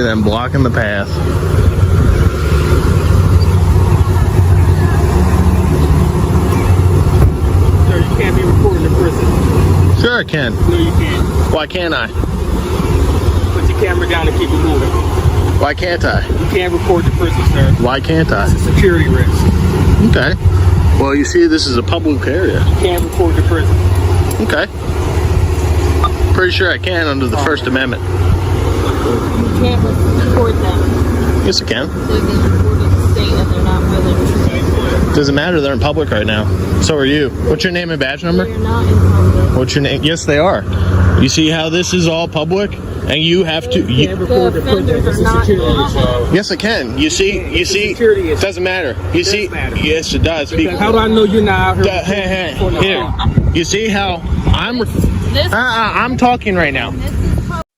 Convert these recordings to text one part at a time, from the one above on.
at them blocking the path. Sir, you can't be recording in prison. Sure I can. No, you can't. Why can't I? Put your camera down and keep it moving. Why can't I? You can't record the prison, sir. Why can't I? It's a security risk. Okay. Well, you see, this is a public area. You can't record the prison. Okay. Pretty sure I can under the First Amendment. You can't record them. Yes, I can. So they record the state that they're not willing to. Doesn't matter. They're in public right now. So are you. What's your name and badge number? They're not in public. What's your name? Yes, they are. You see how this is all public? And you have to... You can't record the prison. It's a security issue. Yes, I can. You see? It doesn't matter. You see? Yes, it does. How do I know you're not out here? Here. You see how I'm talking right now.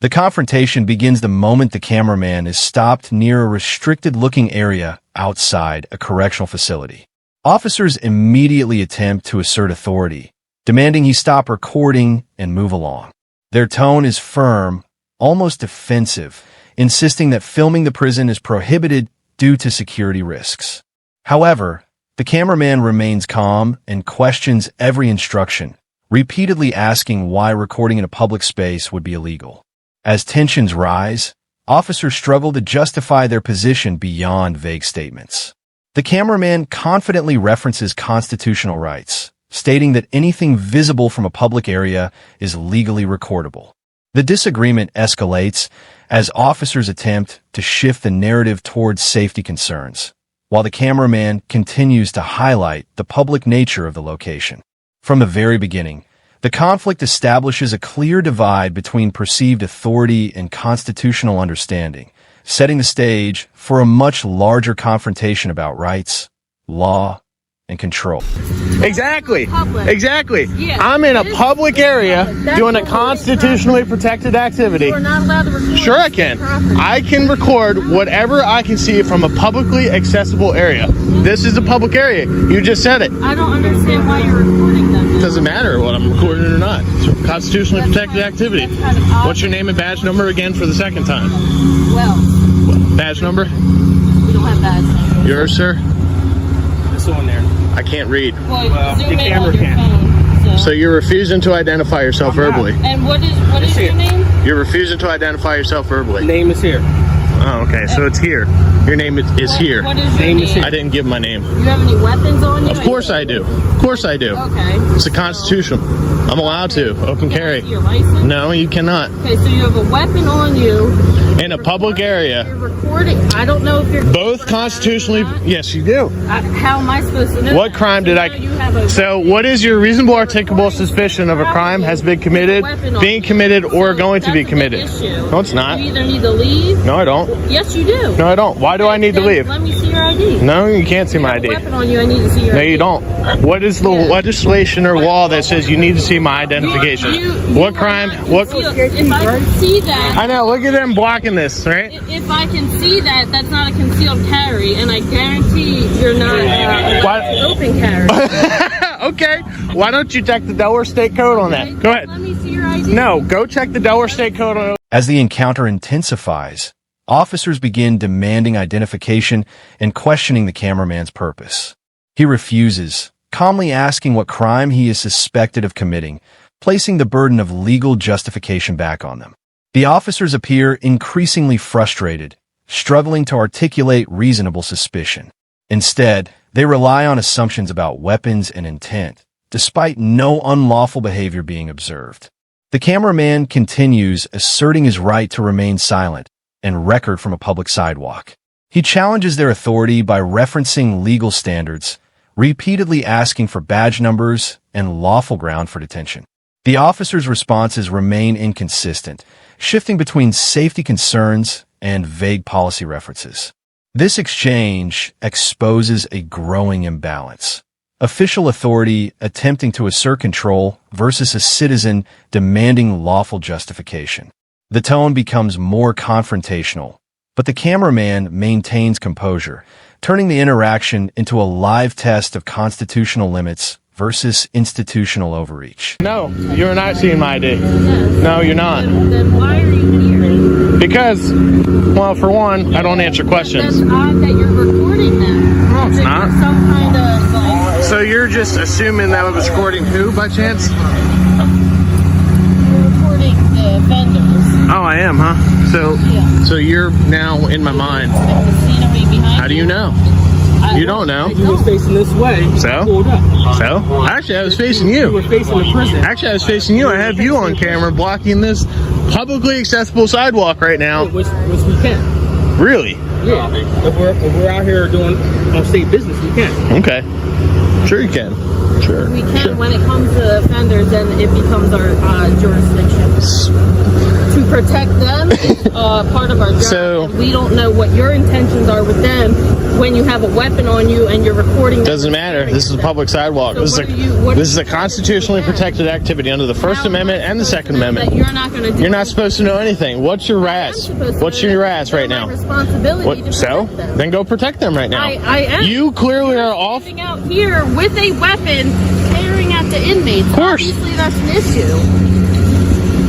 The confrontation begins the moment the cameraman is stopped near a restricted-looking area outside a correctional facility. Officers immediately attempt to assert authority, demanding he stop recording and move along. Their tone is firm, almost defensive, insisting that filming the prison is prohibited due to security risks. However, the cameraman remains calm and questions every instruction, repeatedly asking why recording in a public space would be illegal. As tensions rise, officers struggle to justify their position beyond vague statements. The cameraman confidently references constitutional rights, stating that anything visible from a public area is legally recordable. The disagreement escalates as officers attempt to shift the narrative towards safety concerns, while the cameraman continues to highlight the public nature of the location. From the very beginning, the conflict establishes a clear divide between perceived authority and constitutional understanding, setting the stage for a much larger confrontation about rights, law, and control. Exactly. Public. Exactly. Yeah. I'm in a public area doing a constitutionally protected activity. You're not allowed to record. Sure I can. I can record whatever I can see from a publicly accessible area. This is a public area. You just said it. I don't understand why you're recording them. It doesn't matter what I'm recording or not. It's a constitutionally protected activity. Kind of odd. What's your name and badge number again for the second time? Well, Badge number? we don't have badges. Yours, sir? It's on there. I can't read. Well, zoom the in camera on your can. phone. So you're refusing to identify yourself I'm not. verbally. And what is your name? You're refusing to identify yourself verbally. Name is here. Oh, okay. So it's here. Your name is here. What is your Name is name? I didn't give my name. You have any weapons on you? Of course I do. Of course I do. Okay. It's a constitution. I'm allowed to. Open carry. Your license? No, you cannot. Okay, so you have a weapon on you. In a public area. You're recording. I don't know if you're... Both constitutionally... Yes, you do. How am I supposed to know What that? crime did So I... now you have a So what is your reasonable articulable suspicion of a crime has been committed, being committed, or going to be committed? No, it's not. You either need to leave... No, I don't. Yes, you do. No, I don't. Why do I need to Then leave? Let me see your ID. No, you can't see You my have a ID. weapon on you. I need to see your No, ID. you don't. What is the legislation or law that says you need to see my identification? What crime? What? If I can see that... I know. Look at them blocking this, right? If I can see that, that's not a concealed carry, and I guarantee you're not What? open carry. Okay. Why don't you check the Delaware State Code on that? Go ahead. Let me see your ID. No, go check the Delaware State Code on it. As the encounter intensifies, officers begin demanding identification and questioning the cameraman's purpose. He refuses, calmly asking what crime he is suspected of committing, placing the burden of legal justification back on them. The officers appear increasingly frustrated, struggling to articulate reasonable suspicion. Instead, they rely on assumptions about weapons and intent, despite no unlawful behavior being observed. The cameraman continues asserting his right to remain silent and record from a public sidewalk. He challenges their authority by referencing legal standards, repeatedly asking for badge numbers and lawful ground for detention. The officers' responses remain inconsistent, shifting between safety concerns and vague policy references. This exchange exposes a growing imbalance. Official authority attempting to assert control versus a citizen demanding lawful justification. The tone becomes more confrontational, but the cameraman maintains composure, turning the interaction into a live test of constitutional limits versus institutional overreach. No, you're not seeing my ID. Yes. No, you're not. Then why are you here? Because, well, for one, I don't answer questions. That's odd that you're recording them. No, it's That not. you're some kind of like So you're just assuming that I was recording who by chance? you're recording the offenders. Oh, I am, huh? Yeah. So you're now in my mind. The scenery behind How do you know? You don't know. You was facing this way. So? Pulled up. So? Actually, I was facing You were you. facing the prison. Actually, I was facing you. I have you on camera blocking this publicly accessible sidewalk right now. Which we can. Really? Yeah. If we're out here doing on state business, we can. Okay. Sure you can. Sure. We can Sure. when it comes to offenders, then it becomes our jurisdiction. To protect them is part of our job. So- and we don't know what your intentions are with them when you have a weapon on you and you're recording them. Doesn't matter. This is a public sidewalk. So This what is are a you constitutionally doing? protected activity under the First How Amendment am I and the supposed Second to know Amendment. that you're not going to do You're not it? supposed to know anything. What's your I'm RAS? supposed to What's know your that RAS it's right my now? responsibility to So? protect them. Then go protect them right now. I am. You clearly are off. Sitting out here with a weapon, staring at the inmates. Of course. Obviously, that's an issue.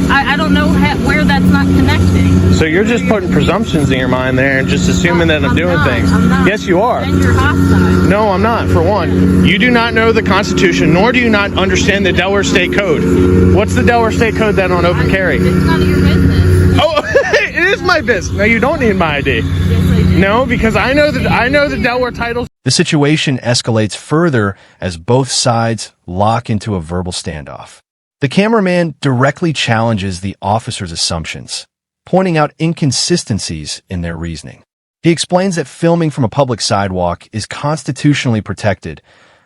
I don't know where that's not connecting. So you're just putting presumptions in your mind there and just assuming that I'm doing not. things. I'm not. Yes, you are. And you're hostile. No, I'm not, for one. You do not know the Constitution, nor do you not understand the Delaware State Code. What's the Delaware State Code then on open carry? It's none of your business. Oh, it is my business. No, you don't need my ID. Yes, I do. No, because I know the Delaware titles. The situation escalates further as both sides lock into a verbal standoff. The cameraman directly challenges the officer's assumptions, pointing out inconsistencies in their reasoning. He explains that filming from a public sidewalk is constitutionally protected,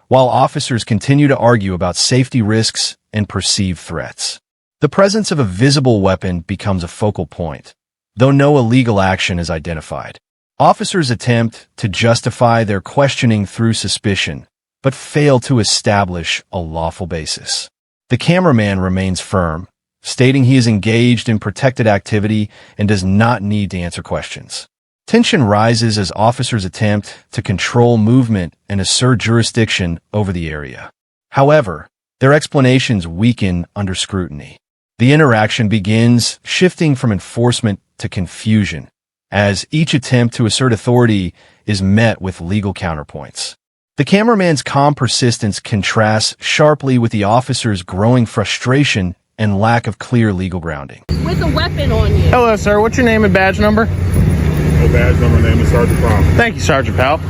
while officers continue to argue about safety risks and perceived threats. The presence of a visible weapon becomes a focal point, though no illegal action is identified. Officers attempt to justify their questioning through suspicion, but fail to establish a lawful basis. The cameraman remains firm, stating he is engaged in protected activity and does not need to answer questions. Tension rises as officers attempt to control movement and assert jurisdiction over the area. However, their explanations weaken under scrutiny. The interaction begins shifting from enforcement to confusion, as each attempt to assert authority is met with legal counterpoints. The cameraman's calm persistence contrasts sharply with the officer's growing frustration and lack of clear legal grounding. With a weapon on you. Hello, sir. What's your name and badge number? My badge number name is Sergeant Powell. Thank you, Sergeant Powell.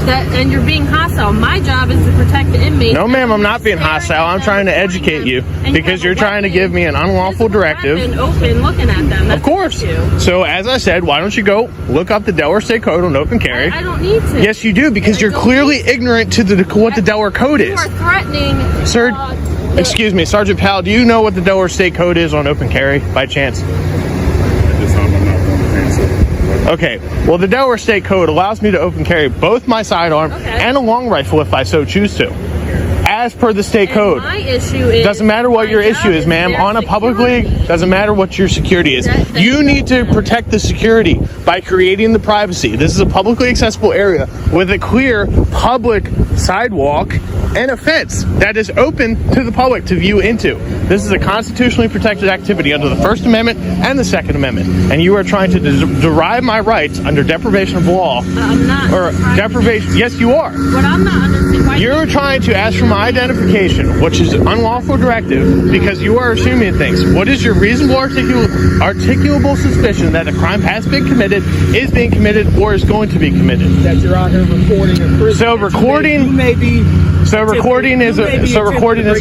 And you're being hostile. My job is to protect the inmates. No, ma'am, I'm not being hostile. I'm trying to educate you because you're trying to give me an unlawful directive. And open, looking at them. That's Of course. the issue. So, as I said, why don't you go look up the Delaware State Code on open carry? I don't need to. Yes, you do, because you're clearly ignorant to what the Delaware Code You is. are threatening. Sir, excuse me, Sergeant Powell, do you know what the Delaware State Code is on open carry by chance? At this time, I'm not going to answer. Okay, well, the Delaware State Code allows me to open carry both my sidearm and a long rifle if I so choose to, as per the state code. My issue is. Doesn't matter what your issue is, ma'am. their On a public security. league, doesn't matter what your security is. That- You need to protect the security by creating the privacy. This is a publicly accessible area with a clear public sidewalk and a fence that is open to the public to view into. This is a constitutionally protected activity under the First Amendment and the Second Amendment. And you are trying to derive my rights under deprivation of law. I'm not. Or deprivation. Yes, you are. What I'm not understanding. Why You're trying to ask for my identification, which is an unlawful directive, because you are assuming things. What is your reasonable articulable suspicion that a crime has been committed, is being committed, or is going to be committed? That you're out here recording in prison. So that recording- You may be. So recording is a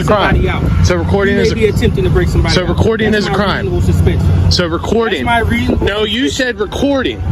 crime. So recording is be attempting to break somebody So out. recording That's is a my crime. reasonable suspicion. so recording. That's my reasonable No, you said recording. So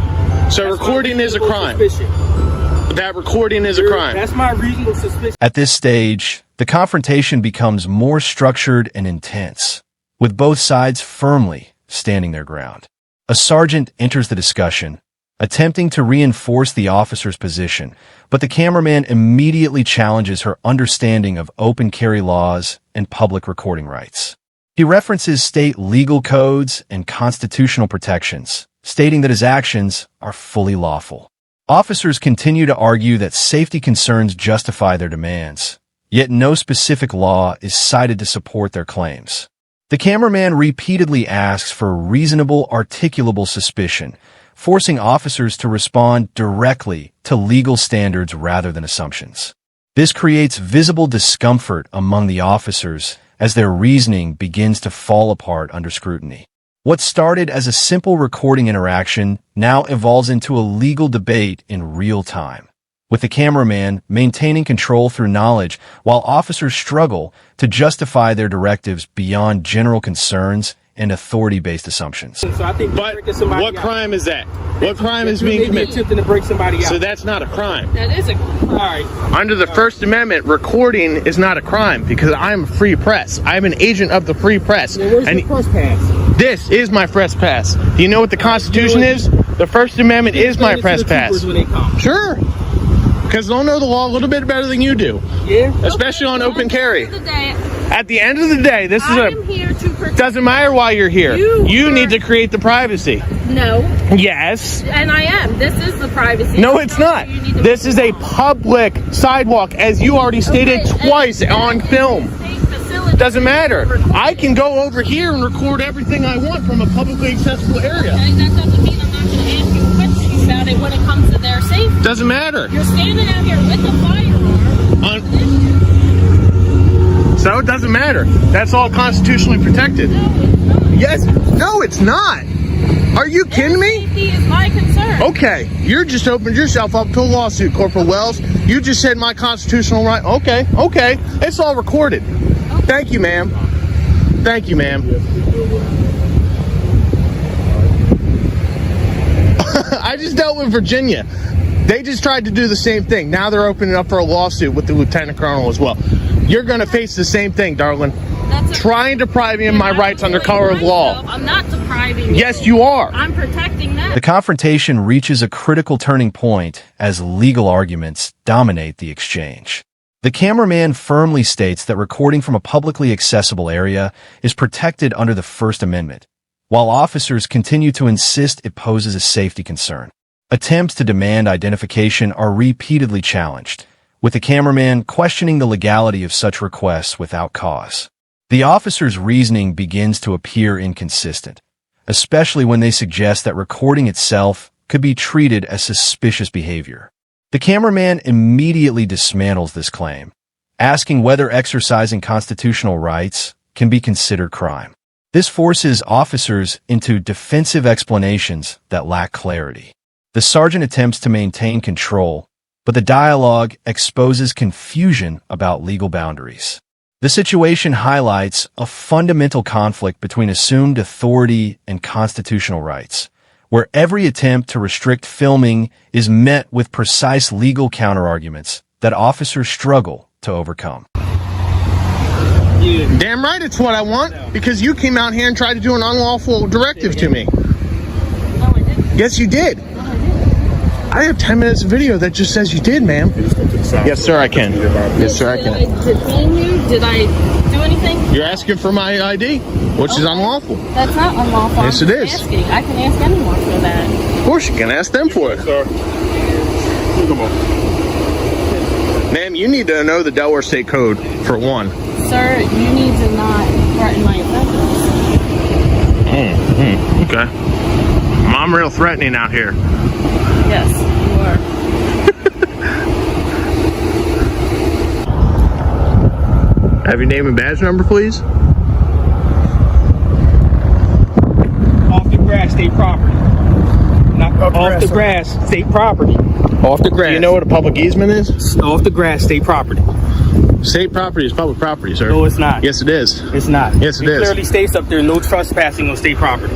That's my recording is a reasonable crime. suspicion. That recording is a crime. That's my reasonable suspicion. At this stage, the confrontation becomes more structured and intense, with both sides firmly standing their ground. A sergeant enters the discussion, attempting to reinforce the officer's position, but the cameraman immediately challenges her understanding of open carry laws and public recording rights. He references state legal codes and constitutional protections, stating that his actions are fully lawful. Officers continue to argue that safety concerns justify their demands, yet no specific law is cited to support their claims. The cameraman repeatedly asks for reasonable, articulable suspicion, forcing officers to respond directly to legal standards rather than assumptions. This creates visible discomfort among the officers as their reasoning begins to fall apart under scrutiny. What started as a simple recording interaction now evolves into a legal debate in real time, with the cameraman maintaining control through knowledge while officers struggle to justify their directives beyond general concerns and authority-based assumptions. So I think But what crime is that? What crime is being committed? Attempting to break somebody out. So that's not a crime. That is a crime. All right. Under the First Amendment, recording is not a crime because I'm free press. I'm an agent of the free press. Well, where's And your press pass? this is my press pass. Do you know what the Constitution is? The First Amendment is my press pass. When they come. Sure. Because they'll know the law a little bit better than you do. Yeah. Especially on open carry. At the end of the day, At the end of the day, this I is am here to protect. doesn't matter why you're here. You need to create the privacy. No, Yes. and I am. This is the privacy. No, it's not. You need to This move is a on. public sidewalk, as you already stated Okay, twice and on it's film. a state facility. Doesn't matter. Recording. I can go over here and record everything I want from a publicly accessible area. Okay, that doesn't mean I'm not going to ask you questions about it when it comes to their safety. Doesn't matter. You're standing out here with a firearm. So it doesn't matter. That's all constitutionally protected. Yes. No, it's not. Are you kidding me? Safety is my concern. Okay, you're just opened yourself up to a lawsuit, Corporal Wells. You just said my constitutional right. Okay. It's all recorded. Thank you, ma'am. Thank you, ma'am. I just dealt with Virginia. They just tried to do the same thing. Now they're opening up for a lawsuit with the lieutenant colonel as well. You're going to face the same thing, darling. Trying to deprive me of my rights under color of law. I'm not depriving you. Yes, you are. I'm protecting them. The confrontation reaches a critical turning point as legal arguments dominate the exchange. The cameraman firmly states that recording from a publicly accessible area is protected under the First Amendment, while officers continue to insist it poses a safety concern. Attempts to demand identification are repeatedly challenged, with the cameraman questioning the legality of such requests without cause. The officer's reasoning begins to appear inconsistent, especially when they suggest that recording itself could be treated as suspicious behavior. The cameraman immediately dismantles this claim, asking whether exercising constitutional rights can be considered crime. This forces officers into defensive explanations that lack clarity. The sergeant attempts to maintain control, but the dialogue exposes confusion about legal boundaries. The situation highlights a fundamental conflict between assumed authority and constitutional rights, where every attempt to restrict filming is met with precise legal counterarguments that officers struggle to overcome. Damn right it's what I want, because you came out here and tried to do an unlawful directive to me. No, I didn't. Yes, you did. No, I didn't. I have 10 minutes of video that just says you did, ma'am. Yes, sir, I can. Yes, sir, I Did I can. detain you? Did I do anything? You're asking for my ID, which is unlawful. That's not unlawful. Yes, I'm it just is. asking. I can ask anyone for that. Of course you can ask them for it. Sir. Come on. Ma'am, you need to know the Delaware State Code, for one. Sir, you need to not threaten my offenders. Okay. I'm real threatening out here. Yes, you are. Have your name and badge number, please? Off the grass, state property. Not off the grass, state property. Off the grass. Do you know what a public easement is? Off the grass, state property. State property is public property, sir. No, it's not. Yes, it is. It's not. Yes, it is. Clearly states up there, no trespassing on state property.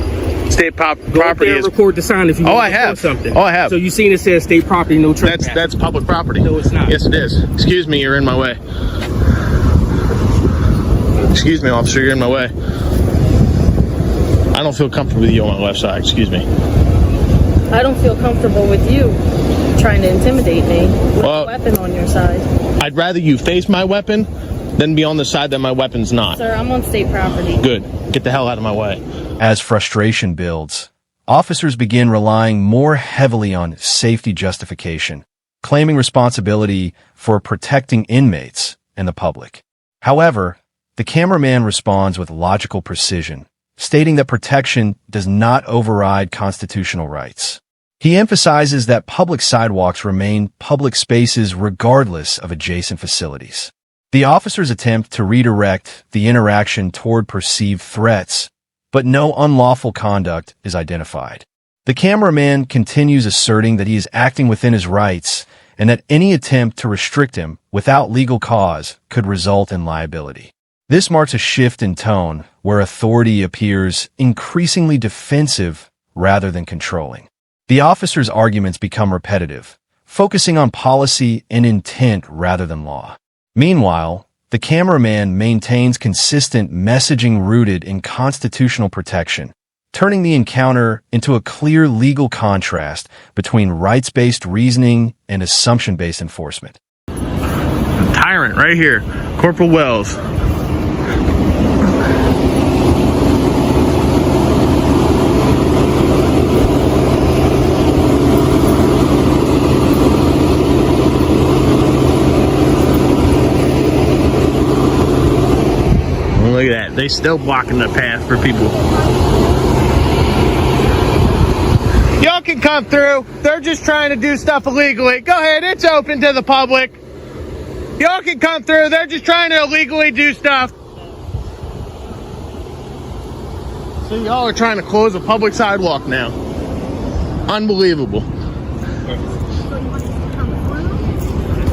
State Go up property there and is. record the sign if you Oh, want I to have. record something. Oh, I have. So you seen it says state property, no trespassing. That's public property. No, it's not. Yes, it is. Excuse me, you're in my way. Excuse me, officer, you're in my way. I don't feel comfortable with you on my left side. Excuse me. I don't feel comfortable with you trying to intimidate me with Well- a weapon on your side. I'd rather you face my weapon than be on the side that my weapon's not. Sir, I'm on state property. Good. Get the hell out of my way. As frustration builds, officers begin relying more heavily on safety justification, claiming responsibility for protecting inmates and the public. However, the cameraman responds with logical precision, stating that protection does not override constitutional rights. He emphasizes that public sidewalks remain public spaces regardless of adjacent facilities. The officers attempt to redirect the interaction toward perceived threats, but no unlawful conduct is identified. The cameraman continues asserting that he is acting within his rights and that any attempt to restrict him without legal cause could result in liability. This marks a shift in tone where authority appears increasingly defensive rather than controlling. The officer's arguments become repetitive, focusing on policy and intent rather than law. Meanwhile, the cameraman maintains consistent messaging rooted in constitutional protection, turning the encounter into a clear legal contrast between rights-based reasoning and assumption-based enforcement. Tyrant right here, Corporal Wells. Look at that. They still blocking the path for people. Y'all can come through. They're just trying to do stuff illegally. Go ahead. It's open to the public. Y'all can come through. They're just trying to illegally do stuff. So y'all are trying to close a public sidewalk now. Unbelievable.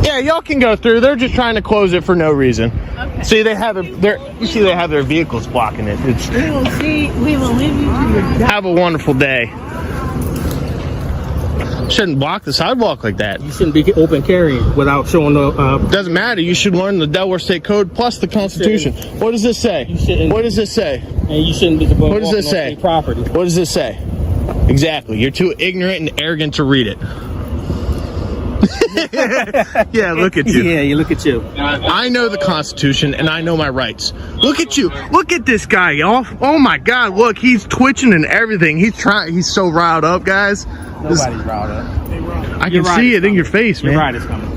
Yeah, y'all can go through. They're just trying to close it for no reason. Okay. See, they have their vehicles blocking it. We will leave you to your death. Have a wonderful day. Shouldn't block the sidewalk like that. You shouldn't be open carrying without showing the. Doesn't matter. You should learn the Delaware State Code plus the Constitution. What does this say? What does this say? And you shouldn't be. What does this say? Property. What does this say? Exactly. You're too ignorant and arrogant to read it. Yeah, look at you. Yeah, you look at you. I know the Constitution and I know my rights. Look at you. Look at this guy, y'all. Oh my God, look, he's twitching and everything. He's so riled up, guys. Nobody's riled up. I can see it in your face, man. Your ride is coming.